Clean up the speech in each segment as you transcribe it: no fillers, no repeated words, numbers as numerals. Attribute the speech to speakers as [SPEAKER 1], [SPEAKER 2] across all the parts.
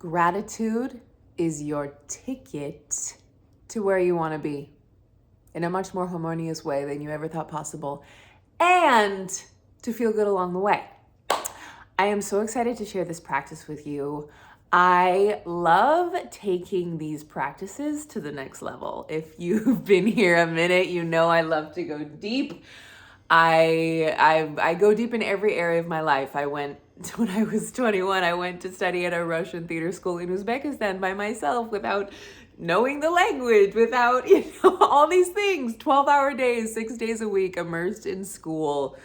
[SPEAKER 1] Gratitude is your ticket to where you want to be in a much more harmonious way than you ever thought possible, and to feel good along the way. I am so excited to share this practice with you. I love taking these practices to the next level. If you've been here a minute, you know I love to go deep. I go deep in every area of my life. When I was 21, I went to study at a Russian theater school in Uzbekistan by myself without knowing the language, without, all these things. 12-hour days, 6 days a week, immersed in school.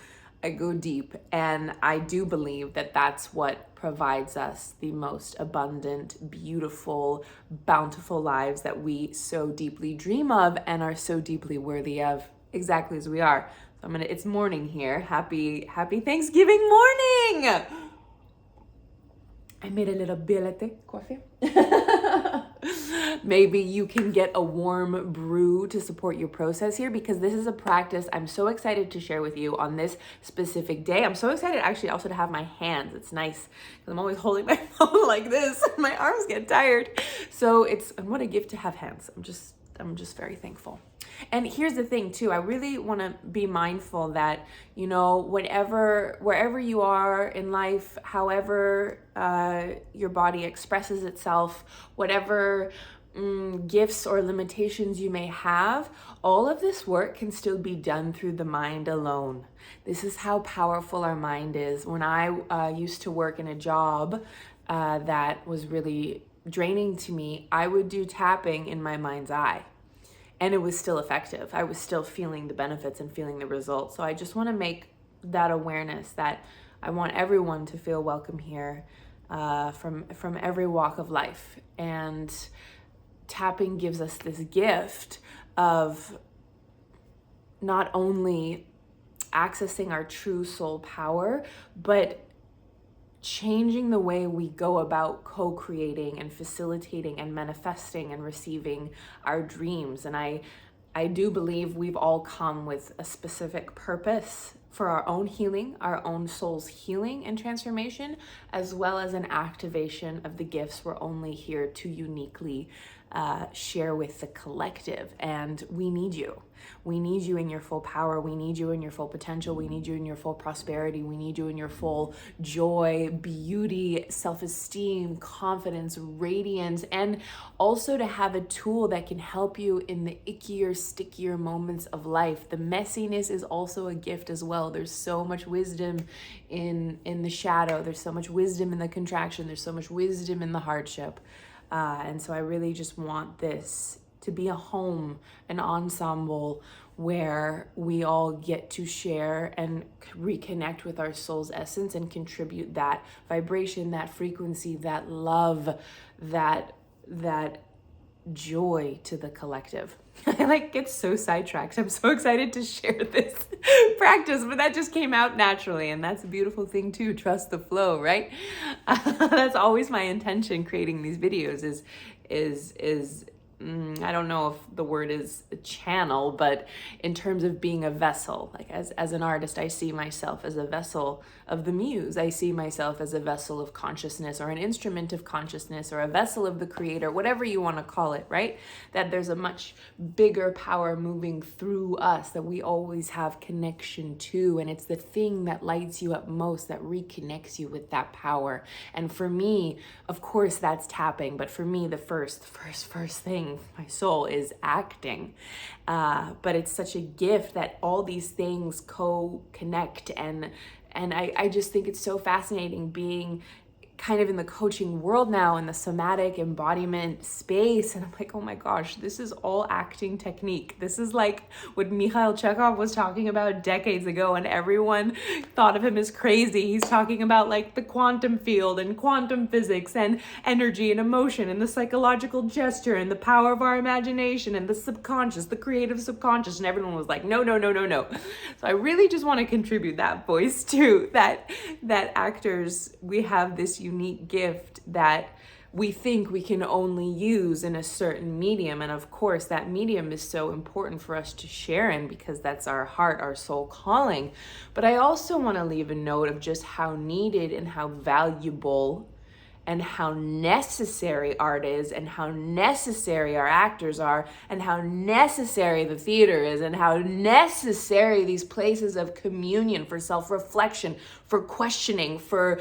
[SPEAKER 1] I go deep, and I do believe that that's what provides us the most abundant, beautiful, bountiful lives that we so deeply dream of and are so deeply worthy of, exactly as we are. So it's morning here. Happy Thanksgiving morning! I made a little latte coffee. Maybe you can get a warm brew to support your process here, because this is a practice I'm so excited to share with you on this specific day. I'm so excited actually also to have my hands. It's nice because I'm always holding my phone like this. My arms get tired. So what a gift to have hands. I'm just very thankful. And here's the thing too, I really want to be mindful that, wherever you are in life, however your body expresses itself, whatever gifts or limitations you may have, all of this work can still be done through the mind alone. This is how powerful our mind is. When I used to work in a job that was really draining to me, I would do tapping in my mind's eye. And it was still effective. I was still feeling the benefits and feeling the results. So I just want to make that awareness that I want everyone to feel welcome here from every walk of life. And tapping gives us this gift of not only accessing our true soul power, but changing the way we go about co-creating and facilitating and manifesting and receiving our dreams. And I do believe we've all come with a specific purpose for our own healing, our own soul's healing and transformation, as well as an activation of the gifts we're only here to uniquely share with the collective. And we need you. We need you in your full power. We need you in your full potential. We need you in your full prosperity. We need you in your full joy, beauty, self-esteem, confidence, radiance, and also to have a tool that can help you in the ickier, stickier moments of life. The messiness is also a gift as well. There's so much wisdom in the shadow. There's so much wisdom in the contraction. There's so much wisdom in the hardship. And so I really just want this to be a home, an ensemble where we all get to share and reconnect with our soul's essence and contribute that vibration, that frequency, that love, that joy to the collective. I get so sidetracked. I'm so excited to share this practice, but that just came out naturally, and that's a beautiful thing too. Trust the flow, right? That's always my intention creating these videos is I don't know if the word is a channel, but in terms of being a vessel, as an artist, I see myself as a vessel of the muse. I see myself as a vessel of consciousness, or an instrument of consciousness, or a vessel of the creator, whatever you want to call it, right? That there's a much bigger power moving through us that we always have connection to. And it's the thing that lights you up most, that reconnects you with that power. And for me, of course, that's tapping. But for me, the first thing, my soul, is acting. But it's such a gift that all these things co-connect, and I just think it's so fascinating being kind of in the coaching world now, in the somatic embodiment space. And I'm like, oh my gosh, this is all acting technique. This is like what Mikhail Chekhov was talking about decades ago, and everyone thought of him as crazy. He's talking about the quantum field and quantum physics and energy and emotion and the psychological gesture and the power of our imagination and the subconscious, the creative subconscious. And everyone was like, no. So I really just want to contribute that voice too, that actors, we have this unique gift that we think we can only use in a certain medium. And of course, that medium is so important for us to share in, because that's our heart, our soul calling. But I also want to leave a note of just how needed and how valuable and how necessary art is, and how necessary our actors are, and how necessary the theater is, and how necessary these places of communion for self-reflection, for questioning, for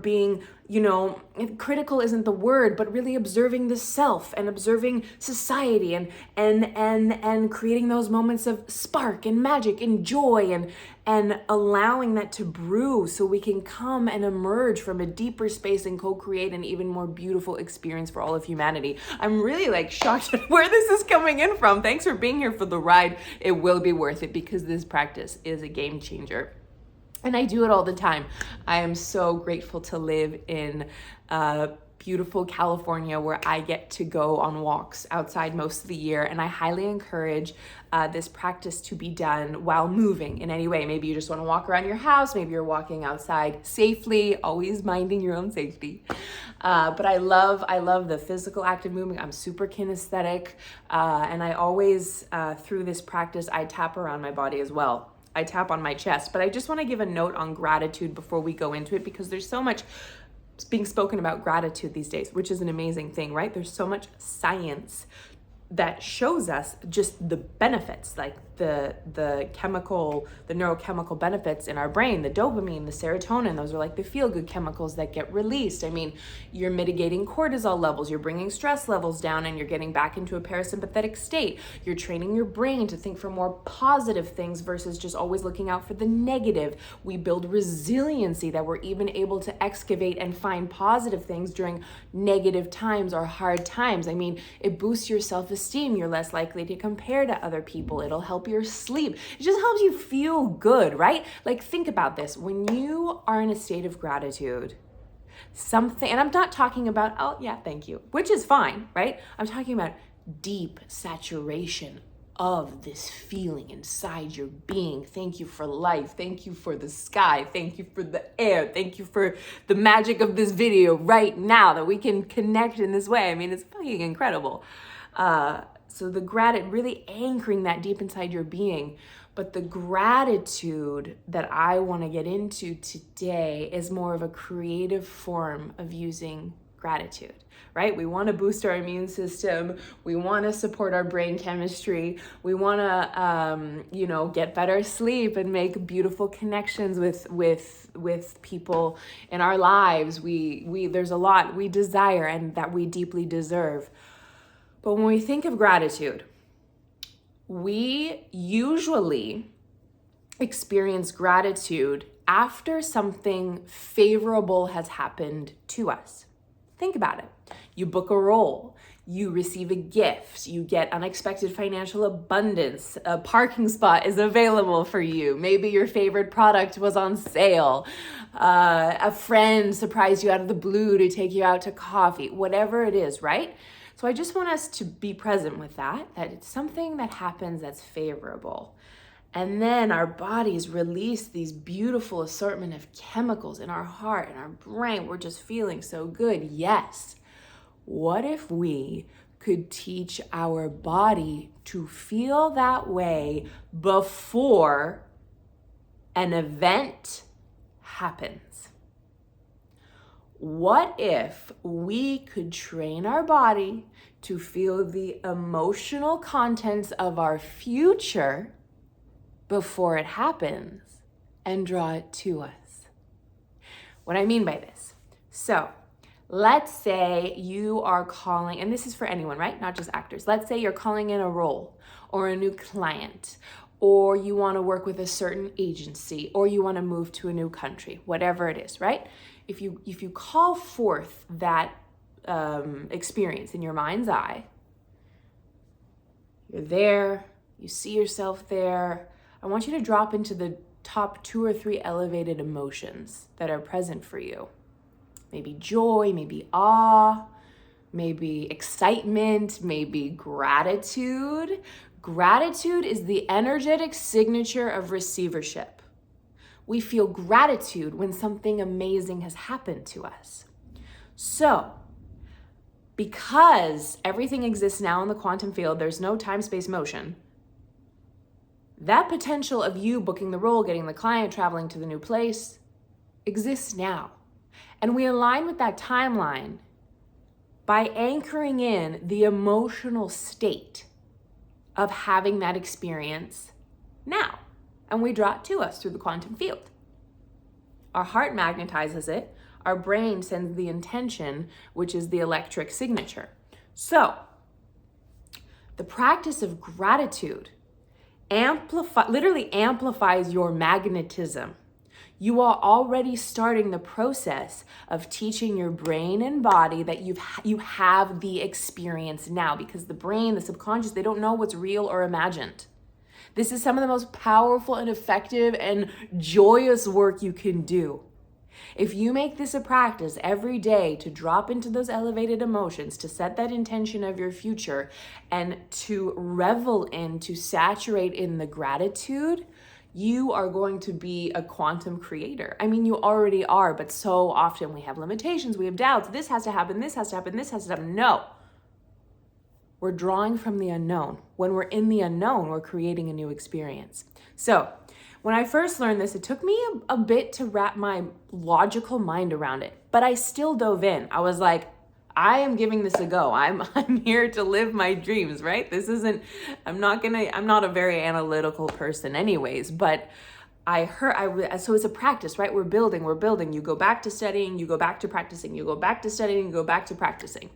[SPEAKER 1] being, you know, critical isn't the word, but really observing the self and observing society and creating those moments of spark and magic and joy and allowing that to brew so we can come and emerge from a deeper space and co-create an even more beautiful experience for all of humanity. I'm really like shocked at where this is coming in from. Thanks for being here for the ride. It will be worth it because this practice is a game changer. And I do it all the time. I am so grateful to live in beautiful California where I get to go on walks outside most of the year. And I highly encourage this practice to be done while moving in any way. Maybe you just want to walk around your house. Maybe you're walking outside safely, always minding your own safety. But I love the physical active movement. I'm super kinesthetic. And I always, through this practice, I tap around my body as well. I tap on my chest, but I just want to give a note on gratitude before we go into it, because there's so much being spoken about gratitude these days, which is an amazing thing, right? There's so much science that shows us just the benefits, like the neurochemical benefits in our brain, the dopamine, the serotonin. Those are like the feel-good chemicals that get released. I mean, you're mitigating cortisol levels, you're bringing stress levels down, and you're getting back into a parasympathetic state. You're training your brain to think for more positive things versus just always looking out for the negative. We build resiliency that we're even able to excavate and find positive things during negative times or hard times. I mean, it boosts your self-esteem. You're less likely to compare to other people. It'll help your sleep. It just helps you feel good, right? Like, think about this. When you are in a state of gratitude, something, and I'm not talking about, oh yeah, thank you, which is fine, right? I'm talking about deep saturation of this feeling inside your being. Thank you for life. Thank you for the sky. Thank you for the air. Thank you for the magic of this video right now that we can connect in this way. I mean, it's fucking incredible. So the gratitude, really anchoring that deep inside your being. But the gratitude that I want to get into today is more of a creative form of using gratitude, right? We want to boost our immune system. We want to support our brain chemistry. We want to, get better sleep and make beautiful connections with people in our lives. There's a lot we desire and that we deeply deserve. But when we think of gratitude, we usually experience gratitude after something favorable has happened to us. Think about it. You book a role, you receive a gift, you get unexpected financial abundance, a parking spot is available for you, maybe your favorite product was on sale, a friend surprised you out of the blue to take you out to coffee, whatever it is, right? So I just want us to be present with that it's something that happens that's favorable. And then our bodies release these beautiful assortment of chemicals in our heart and our brain. We're just feeling so good. Yes. What if we could teach our body to feel that way before an event happens? What if we could train our body to feel the emotional contents of our future before it happens and draw it to us? What I mean by this. So let's say you are calling, and this is for anyone, right? Not just actors. Let's say you're calling in a role or a new client, or you want to work with a certain agency, or you want to move to a new country, whatever it is, right? If you call forth that experience in your mind's eye, you're there, you see yourself there. I want you to drop into the top 2 or 3 elevated emotions that are present for you. Maybe joy, maybe awe, maybe excitement, maybe gratitude. Gratitude is the energetic signature of receivership. We feel gratitude when something amazing has happened to us. So, because everything exists now in the quantum field, there's no time-space motion, that potential of you booking the role, getting the client, traveling to the new place exists now. And we align with that timeline by anchoring in the emotional state of having that experience now. And we draw it to us through the quantum field. Our heart magnetizes it. Our brain sends the intention, which is the electric signature. So, the practice of gratitude literally amplifies your magnetism. You are already starting the process of teaching your brain and body that you have the experience now, because the brain, the subconscious, they don't know what's real or imagined. This is some of the most powerful and effective and joyous work you can do. If you make this a practice every day to drop into those elevated emotions, to set that intention of your future, and to revel in, to saturate in the gratitude, you are going to be a quantum creator. I mean, you already are, but so often we have limitations, we have doubts. This has to happen, this has to happen, this has to happen. No. We're drawing from the unknown. When we're in the unknown, we're creating a new experience. So, when I first learned this, it took me a bit to wrap my logical mind around it, but I still dove in. I was like, I am giving this a go. I'm here to live my dreams, right? I'm not a very analytical person anyways, but so it's a practice, right? We're building. You go back to studying, you go back to practicing, you go back to studying, you go back to practicing.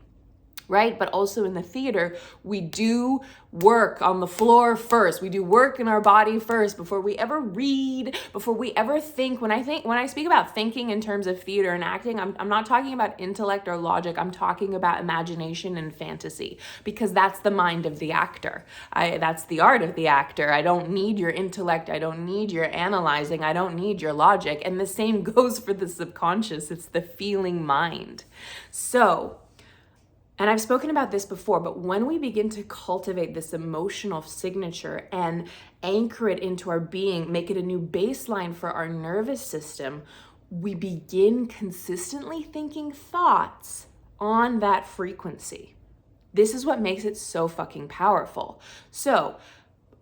[SPEAKER 1] Right? But also in the theater, we do work on the floor first. We do work in our body first before we ever read, before we ever think. When I speak about thinking in terms of theater and acting, I'm not talking about intellect or logic. I'm talking about imagination and fantasy, because that's the mind of the actor. That's the art of the actor. I don't need your intellect. I don't need your analyzing. I don't need your logic. And the same goes for the subconscious. It's the feeling mind. So, and I've spoken about this before, but when we begin to cultivate this emotional signature and anchor it into our being, make it a new baseline for our nervous system, we begin consistently thinking thoughts on that frequency. This is what makes it so fucking powerful. So,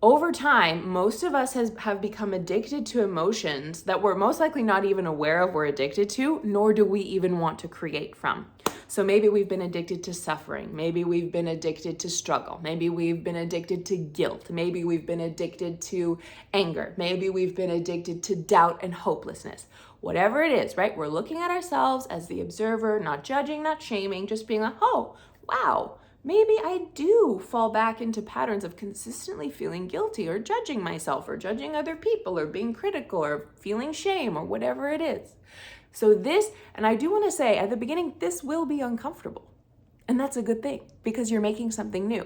[SPEAKER 1] over time, most of us have become addicted to emotions that we're most likely not even aware of we're addicted to, nor do we even want to create from. So maybe we've been addicted to suffering. Maybe we've been addicted to struggle. Maybe we've been addicted to guilt. Maybe we've been addicted to anger. Maybe we've been addicted to doubt and hopelessness. Whatever it is, right? We're looking at ourselves as the observer, not judging, not shaming, just being like, oh, wow, maybe I do fall back into patterns of consistently feeling guilty or judging myself or judging other people or being critical or feeling shame or whatever it is. So this, and I do want to say at the beginning, this will be uncomfortable. And that's a good thing, because you're making something new,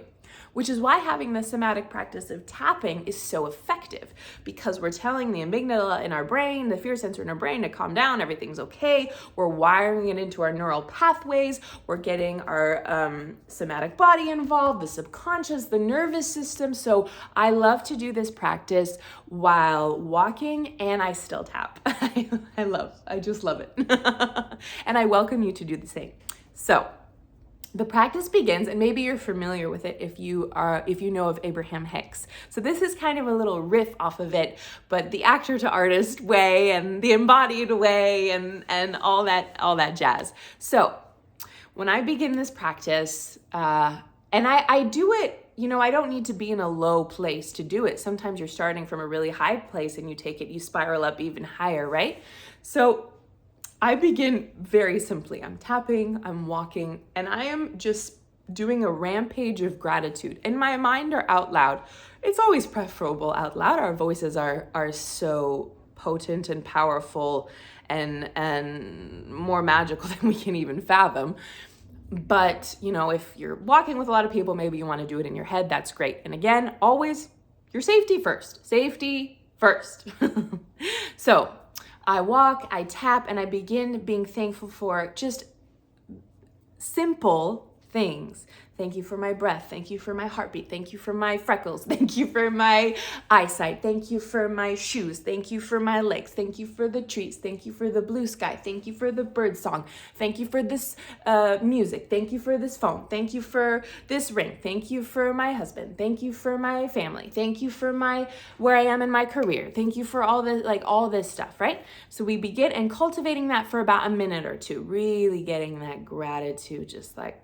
[SPEAKER 1] which is why having the somatic practice of tapping is so effective, because we're telling the amygdala in our brain, the fear sensor in our brain, to calm down, everything's okay. We're wiring it into our neural pathways. We're getting our somatic body involved, the subconscious, the nervous system. So I love to do this practice while walking, and I still tap. I just love it. And I welcome you to do the same. So the practice begins, and maybe you're familiar with it if you know of Abraham Hicks. So this is kind of a little riff off of it, but the actor to artist way and the embodied way and all that jazz. So when I begin this practice, and I do it, I don't need to be in a low place to do it. Sometimes you're starting from a really high place and you spiral up even higher, right? So I begin very simply. I'm tapping, I'm walking, and I am just doing a rampage of gratitude in my mind or out loud. It's always preferable out loud. Our voices are so potent and powerful and more magical than we can even fathom. But, if you're walking with a lot of people, maybe you want to do it in your head. That's great. And again, always your safety first. Safety first. So I walk, I tap, and I begin being thankful for just simple things Thank you for my breath. Thank you for my heartbeat. Thank you for my freckles. Thank you for my eyesight. Thank you for my shoes. Thank you for my legs. Thank you for the trees. Thank you for the blue sky. Thank you for the bird song. Thank you for this music. Thank you for this phone. Thank you for this ring. Thank you for my husband. Thank you for my family. Thank you for where I am in my career. Thank you for all this, like all this stuff, right? So we begin and cultivating that for about a minute or two, really getting that gratitude, just like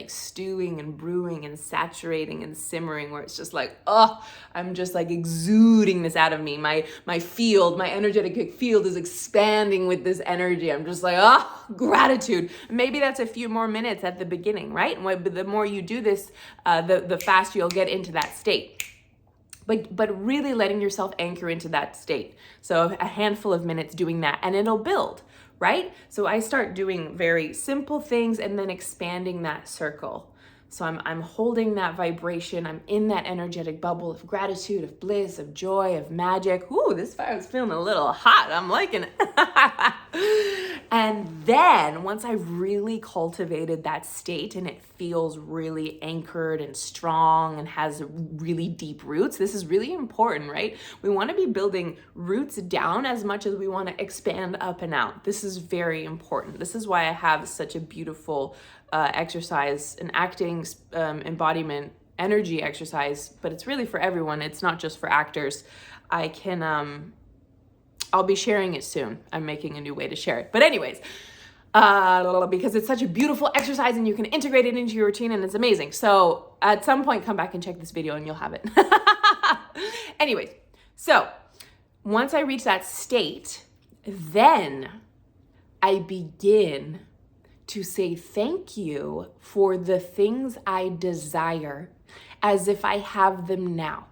[SPEAKER 1] stewing and brewing and saturating and simmering, where it's just like, oh, I'm just like exuding this out of me. My field, my energetic field is expanding with this energy. I'm just like, oh, gratitude. Maybe that's a few more minutes at the beginning, right? And the more you do this, the faster you'll get into that state. But really letting yourself anchor into that state. So a handful of minutes doing that, and it'll build, right? So I start doing very simple things and then expanding that circle. So I'm holding that vibration. I'm in that energetic bubble of gratitude, of bliss, of joy, of magic. Ooh, this fire is feeling a little hot. I'm liking it. And then once I've really cultivated that state and it feels really anchored and strong and has really deep roots, this is really important, right? We want to be building roots down as much as we want to expand up and out. This is very important. This is why I have such a beautiful exercise, an acting embodiment energy exercise, but it's really for everyone. It's not just for actors. I'll be sharing it soon. I'm making a new way to share it. But anyways, because it's such a beautiful exercise and you can integrate it into your routine and it's amazing. So at some point, come back and check this video and you'll have it. Anyways, so once I reach that state, then I begin to say thank you for the things I desire as if I have them now.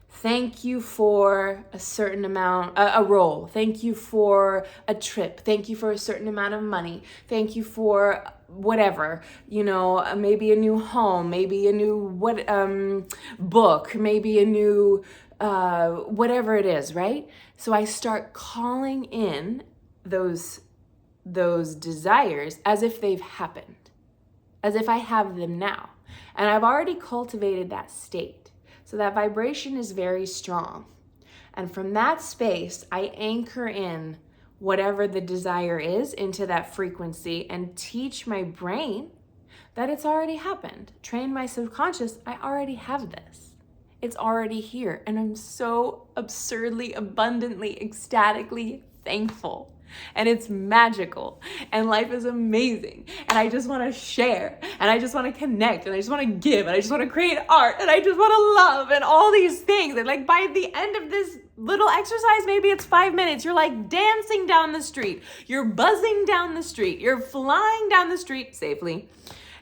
[SPEAKER 1] Thank you for a certain amount, a role. Thank you for a trip. Thank you for a certain amount of money. Thank you for whatever, maybe a new home, maybe a new book, maybe a new whatever it is, right? So I start calling in those desires as if they've happened, as if I have them now. And I've already cultivated that state. So that vibration is very strong. And from that space, I anchor in whatever the desire is into that frequency and teach my brain that it's already happened. Train my subconscious, I already have this. It's already here. And I'm so absurdly, abundantly, ecstatically thankful. And it's magical, and life is amazing, and I just want to share, and I just want to connect, and I just want to give, and I just want to create art, and I just want to love, and all these things. And like by the end of this little exercise, maybe it's 5 minutes, you're like dancing down the street, you're buzzing down the street, you're flying down the street safely.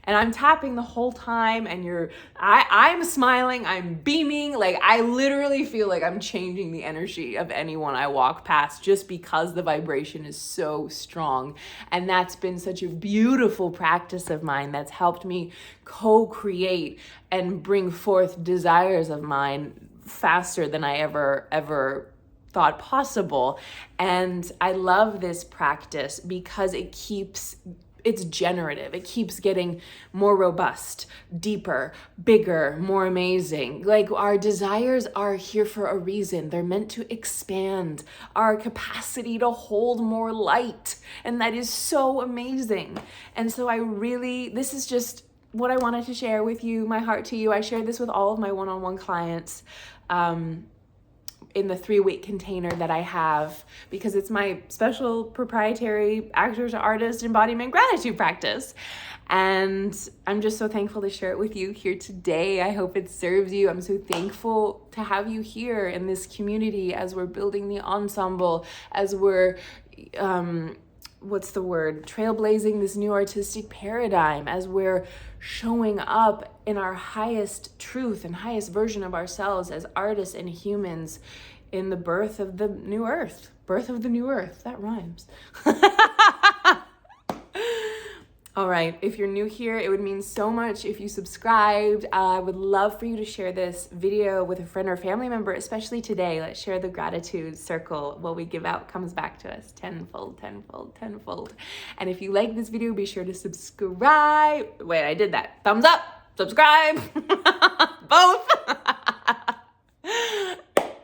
[SPEAKER 1] And I'm tapping the whole time, and I'm smiling, I'm beaming. Like I literally feel like I'm changing the energy of anyone I walk past just because the vibration is so strong. And that's been such a beautiful practice of mine that's helped me co-create and bring forth desires of mine faster than I ever thought possible. And I love this practice because it's generative. It keeps getting more robust, deeper, bigger, more amazing. Like our desires are here for a reason. They're meant to expand our capacity to hold more light. And that is so amazing. And so this is just what I wanted to share with you, my heart to you. I share this with all of my one-on-one clients. In the 3-week container that I have, because it's my special proprietary actor to artist embodiment gratitude practice. And I'm just so thankful to share it with you here today. I hope it serves you. I'm so thankful to have you here in this community as we're building the ensemble, as we're, trailblazing this new artistic paradigm, as we're showing up in our highest truth and highest version of ourselves as artists and humans in the birth of the new earth. Birth of the new earth. That rhymes. All right, if you're new here, it would mean so much if you subscribed. I would love for you to share this video with a friend or family member, especially today. Let's share the gratitude circle. What we give out comes back to us tenfold, tenfold, tenfold. And if you like this video, be sure to subscribe. Wait, I did that. Thumbs up, subscribe, both.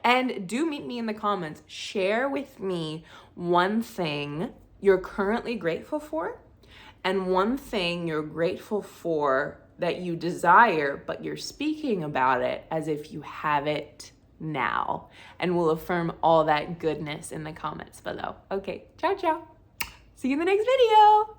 [SPEAKER 1] And do meet me in the comments. Share with me one thing you're currently grateful for, and one thing you're grateful for that you desire, but you're speaking about it as if you have it now. And we'll affirm all that goodness in the comments below. Okay, ciao, ciao. See you in the next video.